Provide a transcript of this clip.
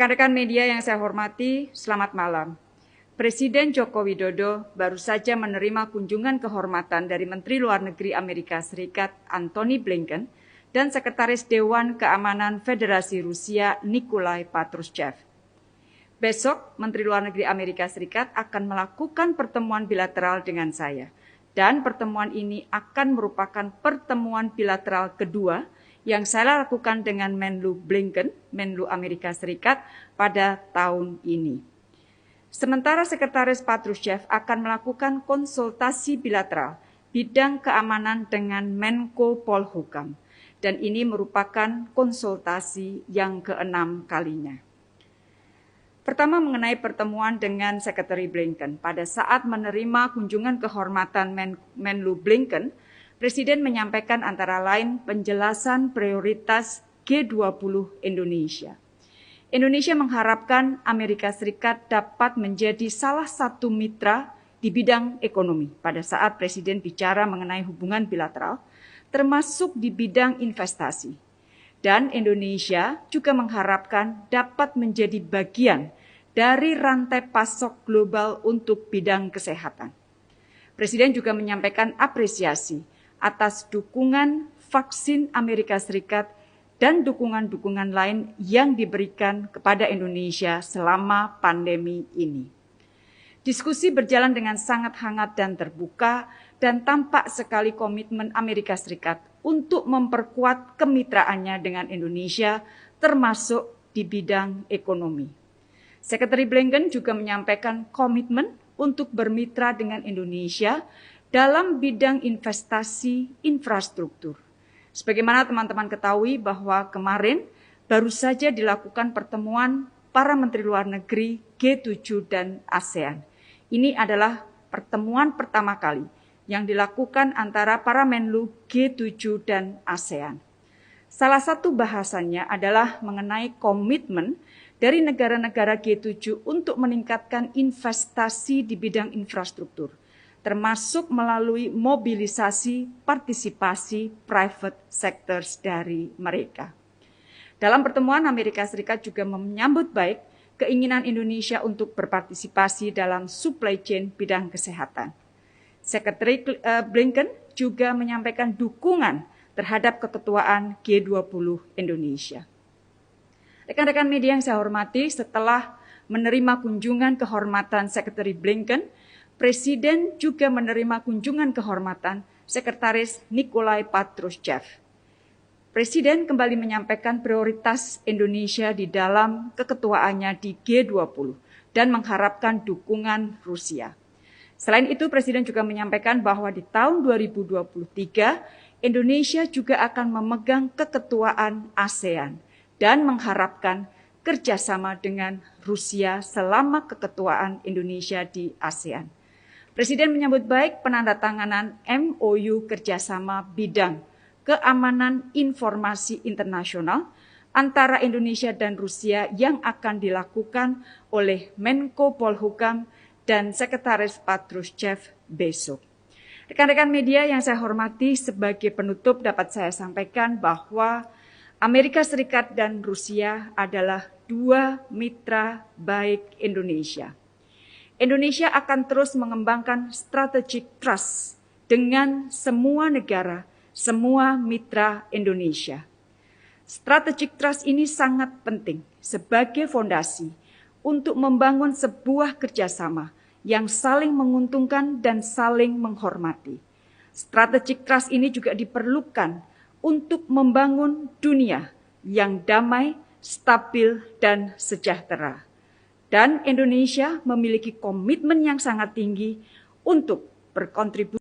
Rekan-rekan media yang saya hormati, selamat malam. Presiden Joko Widodo baru saja menerima kunjungan kehormatan dari Menteri Luar Negeri Amerika Serikat Antony Blinken dan Sekretaris Dewan Keamanan Federasi Rusia Nikolai Patrushev. Besok, Menteri Luar Negeri Amerika Serikat akan melakukan pertemuan bilateral dengan saya. Dan pertemuan ini akan merupakan pertemuan bilateral kedua yang saya lakukan dengan Menlu Blinken, Menlu Amerika Serikat, pada tahun ini. Sementara Sekretaris Patrushev akan melakukan konsultasi bilateral bidang keamanan dengan Menko Polhukam, dan ini merupakan konsultasi yang ke-6 kalinya. Pertama mengenai pertemuan dengan Sekretari Blinken. Pada saat menerima kunjungan kehormatan Menlu Blinken, Presiden menyampaikan antara lain penjelasan prioritas G20 Indonesia. Indonesia mengharapkan Amerika Serikat dapat menjadi salah satu mitra di bidang ekonomi pada saat Presiden bicara mengenai hubungan bilateral, termasuk di bidang investasi. Dan Indonesia juga mengharapkan dapat menjadi bagian dari rantai pasok global untuk bidang kesehatan. Presiden juga menyampaikan apresiasi atas dukungan vaksin Amerika Serikat dan dukungan-dukungan lain yang diberikan kepada Indonesia selama pandemi ini. Diskusi berjalan dengan sangat hangat dan terbuka dan tampak sekali komitmen Amerika Serikat untuk memperkuat kemitraannya dengan Indonesia termasuk di bidang ekonomi. Sekretari Blinken juga menyampaikan komitmen untuk bermitra dengan Indonesia dalam bidang investasi infrastruktur. Sebagaimana teman-teman ketahui bahwa kemarin baru saja dilakukan pertemuan para Menteri Luar Negeri G7 dan ASEAN. Ini adalah pertemuan pertama kali yang dilakukan antara para Menlu G7 dan ASEAN. Salah satu bahasannya adalah mengenai komitmen dari negara-negara G7 untuk meningkatkan investasi di bidang infrastruktur, termasuk melalui mobilisasi partisipasi private sectors dari mereka. Dalam pertemuan, Amerika Serikat juga menyambut baik keinginan Indonesia untuk berpartisipasi dalam supply chain bidang kesehatan. Sekretari Blinken juga menyampaikan dukungan terhadap keketuaan G20 Indonesia. Rekan-rekan media yang saya hormati, setelah menerima kunjungan kehormatan Sekretari Blinken, Presiden juga menerima kunjungan kehormatan Sekretaris Nikolai Patrushev. Presiden kembali menyampaikan prioritas Indonesia di dalam keketuaannya di G20 dan mengharapkan dukungan Rusia. Selain itu, Presiden juga menyampaikan bahwa di tahun 2023, Indonesia juga akan memegang keketuaan ASEAN dan mengharapkan kerjasama dengan Rusia selama keketuaan Indonesia di ASEAN. Presiden menyambut baik penandatanganan MOU kerjasama bidang keamanan informasi internasional antara Indonesia dan Rusia yang akan dilakukan oleh Menko Polhukam dan Sekretaris Patrushev besok. Rekan-rekan media yang saya hormati, sebagai penutup dapat saya sampaikan bahwa Amerika Serikat dan Rusia adalah dua mitra baik Indonesia. Indonesia akan terus mengembangkan strategic trust dengan semua negara, semua mitra Indonesia. Strategic trust ini sangat penting sebagai fondasi untuk membangun sebuah kerjasama yang saling menguntungkan dan saling menghormati. Strategic trust ini juga diperlukan untuk membangun dunia yang damai, stabil, dan sejahtera. Dan Indonesia memiliki komitmen yang sangat tinggi untuk berkontribusi